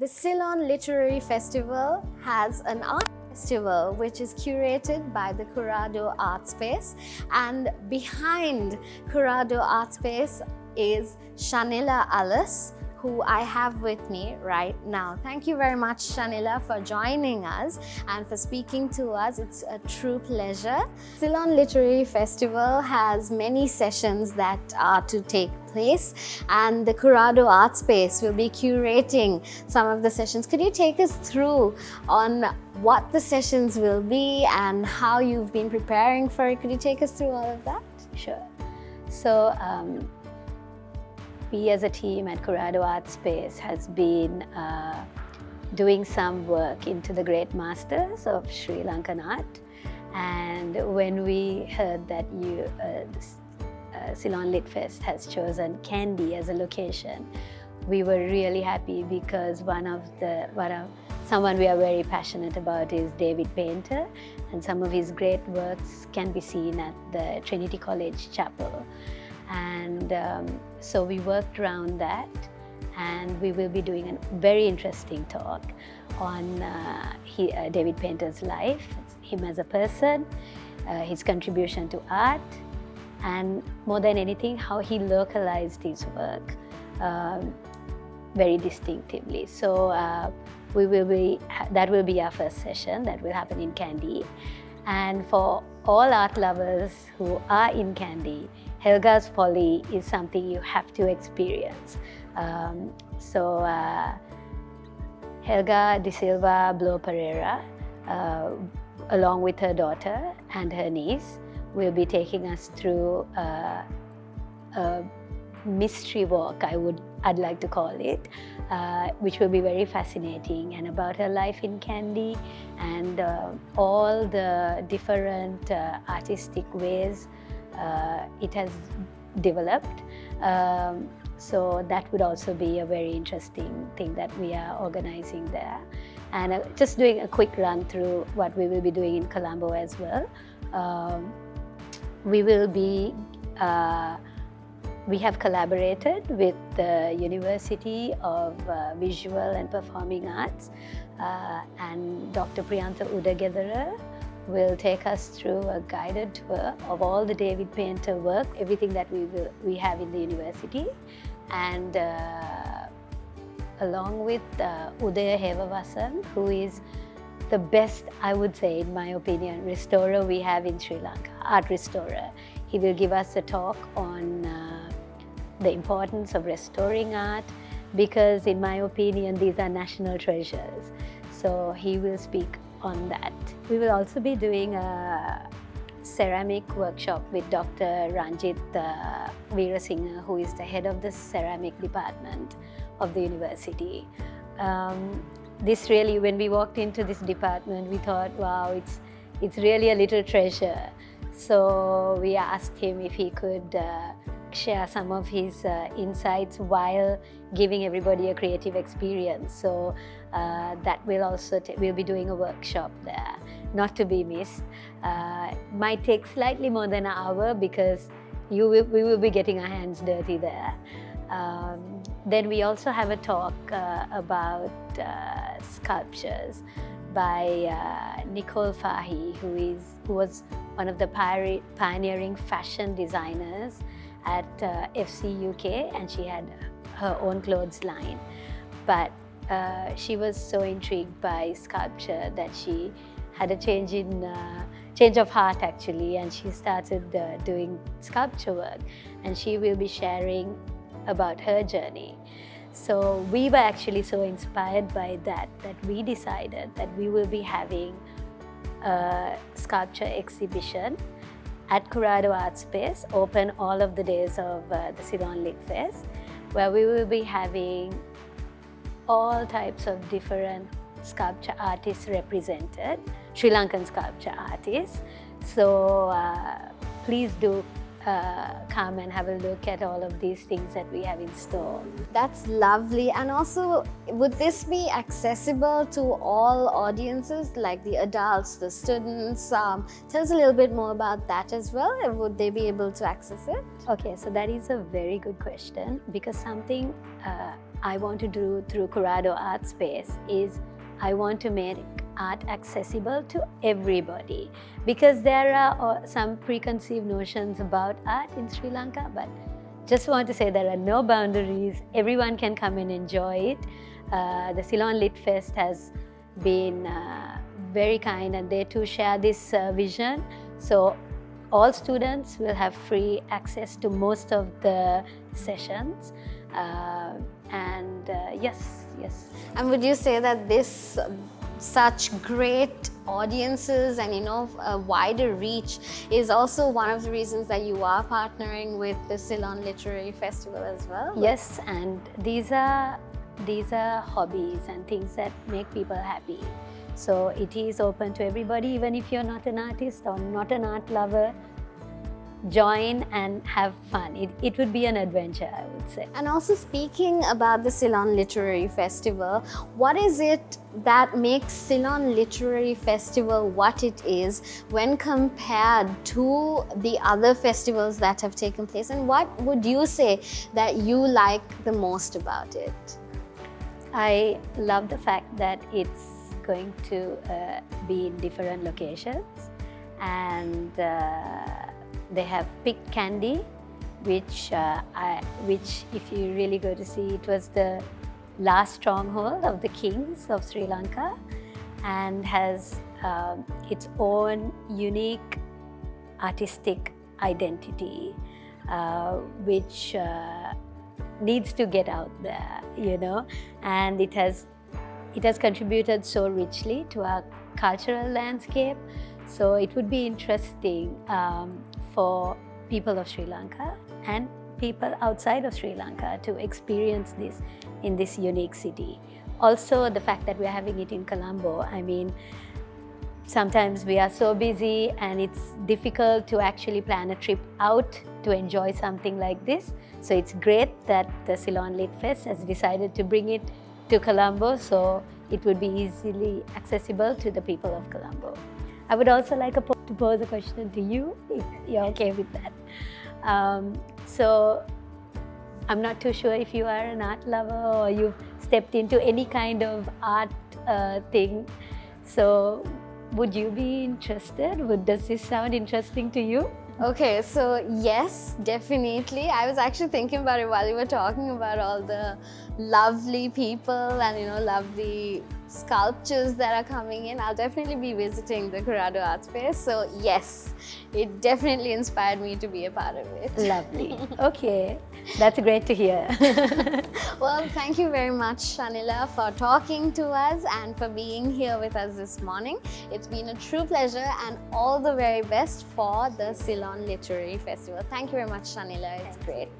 The Ceylon Literary Festival has an art festival which is curated by the Curado Art Space, and behind Curado Art Space is Shanila Alice, who I have with me right now. Thank you very much, Shanila, for joining us and for speaking to us. It's a true pleasure. Ceylon Literary Festival has many sessions that are to take place, and the Curado Art Space will be curating some of the sessions. Could you take us through on what the sessions will be and how you've been preparing for it? Could you take us through all of that? Sure. So, we as a team at Curado Art Space has been doing some work into the great masters of Sri Lankan art. And when we heard that Ceylon Lit Fest has chosen Kandy as a location, we were really happy because someone we are very passionate about is David Painter, and some of his great works can be seen at the Trinity College Chapel. And so we worked around that, and we will be doing a very interesting talk on David Painter's life, him as a person, his contribution to art, and more than anything, how he localized his work very distinctively. So that will be our first session that will happen in Kandy. And for all art lovers who are in Kandy, Helga's Folly is something you have to experience. Helga de Silva Blo Pereira, along with her daughter and her niece, will be taking us through a mystery walk, I'd like to call it, which will be very fascinating, and about her life in Kandy and all the different artistic ways it has developed. So that would also be a very interesting thing that we are organizing there. And just doing a quick run through what we will be doing in Colombo as well. We have collaborated with the University of Visual and Performing Arts, and Dr. Priyantha Udagedara will take us through a guided tour of all the David Painter work, everything that we have in the university, and along with Udaya Hevavasan, who is the best, I would say, in my opinion, restorer we have in Sri Lanka, art restorer. He will give us a talk on the importance of restoring art, because in my opinion, these are national treasures. So he will speak on that. We will also be doing a ceramic workshop with Dr. Ranjit Veerasinghe, who is the head of the ceramic department of the university. This really, when we walked into this department, we thought, wow, it's really a little treasure. So we asked him if he could share some of his insights while giving everybody a creative experience. So that will also, we'll be doing a workshop there, not to be missed. Might take slightly more than an hour because we will be getting our hands dirty there. Then we also have a talk about sculptures by Nicole Fahy, who was one of the pioneering fashion designers at FC UK, and she had her own clothes line. But she was so intrigued by sculpture that she had a change of heart actually, and she started doing sculpture work, and she will be sharing about her journey. So we were actually so inspired by that we decided that we will be having a sculpture exhibition at Curado Art Space, open all of the days of the Ceylon Lit Fest, where we will be having all types of different sculpture artists represented, Sri Lankan sculpture artists. So please do come and have a look at all of these things that we have in store. That's lovely. And also, would this be accessible to all audiences, like the adults, the students? Tell us a little bit more about that as well. Would they be able to access it? Okay, so that is a very good question, because something I want to do through Corrado Art Space is I want to make art accessible to everybody, because there are some preconceived notions about art in Sri Lanka, but just want to say there are no boundaries. Everyone can come and enjoy it. The Ceylon Lit Fest has been very kind, and they too share this vision. So all students will have free access to most of the sessions. Yes. And would you say that this such great audiences and a wider reach is also one of the reasons that you are partnering with the Ceylon Literary Festival as well? Yes, and these are hobbies and things that make people happy. So it is open to everybody, even if you're not an artist or not an art lover. Join and have fun. It would be an adventure, I would say. And also, speaking about the Ceylon Literary Festival, what is it that makes Ceylon Literary Festival what it is when compared to the other festivals that have taken place? And what would you say that you like the most about it? I love the fact that it's going to be in different locations, and they have picked Kandy, which if you really go to see, it was the last stronghold of the kings of Sri Lanka, and has its own unique artistic identity, which needs to get out there, and it has contributed so richly to our cultural landscape. So it would be interesting for people of Sri Lanka and people outside of Sri Lanka to experience this in this unique city. Also, the fact that we're having it in Colombo, I mean, sometimes we are so busy and it's difficult to actually plan a trip out to enjoy something like this. So it's great that the Ceylon Lit Fest has decided to bring it to Colombo, so it would be easily accessible to the people of Colombo. I would also like to pose a question to you, if you're okay with that. So I'm not too sure if you are an art lover or you've stepped into any kind of art thing. So would you be interested? Does this sound interesting to you? Okay, so yes, definitely. I was actually thinking about it while you were talking about all the lovely people and lovely sculptures that are coming in. I'll definitely be visiting the Corrado Art Space. So yes, it definitely inspired me to be a part of it. Lovely. Okay, that's great to hear. Well, thank you very much, Shanila, for talking to us and for being here with us this morning. It's been a true pleasure, and all the very best for the Ceylon Literary Festival. Thank you very much, Shanila. It's great.